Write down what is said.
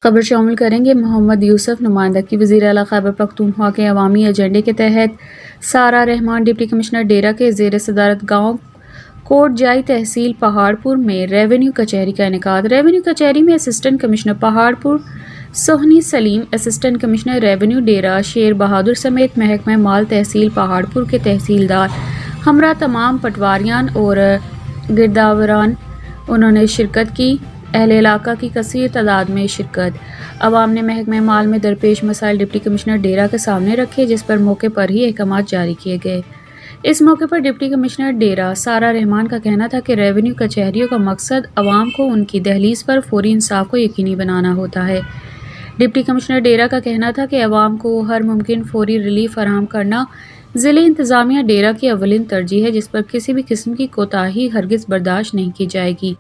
خبر شامل کریں گے محمد یوسف نمائندگی وزیر اعلیٰ خیبر پختونخوا کے عوامی ایجنڈے کے تحت سارہ رحمان ڈپٹی کمشنر ڈیرہ کے زیر صدارت گاؤں کوٹ جائی تحصیل پہاڑپور میں ریونیو کچہری کا انعقاد۔ ریونیو کچہری میں اسسٹنٹ کمشنر پہاڑپور سہنی سلیم، اسسٹنٹ کمشنر ریونیو ڈیرہ شیر بہادر سمیت محکمہ مال تحصیل پہاڑپور کے تحصیلدار ہمراہ تمام پٹواریان اور گرداوران انہوں نے شرکت کی۔ اہل علاقہ کی کثیر تعداد میں شرکت۔ عوام نے محکمہ مال میں درپیش مسائل ڈپٹی کمشنر ڈیرہ کے سامنے رکھے، جس پر موقع پر ہی احکامات جاری کیے گئے۔ اس موقع پر ڈپٹی کمشنر ڈیرہ سارہ رحمان کا کہنا تھا کہ ریونیو کچہریوں کا مقصد عوام کو ان کی دہلیز پر فوری انصاف کو یقینی بنانا ہوتا ہے۔ ڈپٹی کمشنر ڈیرہ کا کہنا تھا کہ عوام کو ہر ممکن فوری ریلیف فراہم کرنا ضلع انتظامیہ ڈیرہ کی اولین ترجیح ہے، جس پر کسی بھی قسم کی کوتاہی ہرگز برداشت نہیں کی جائے گی۔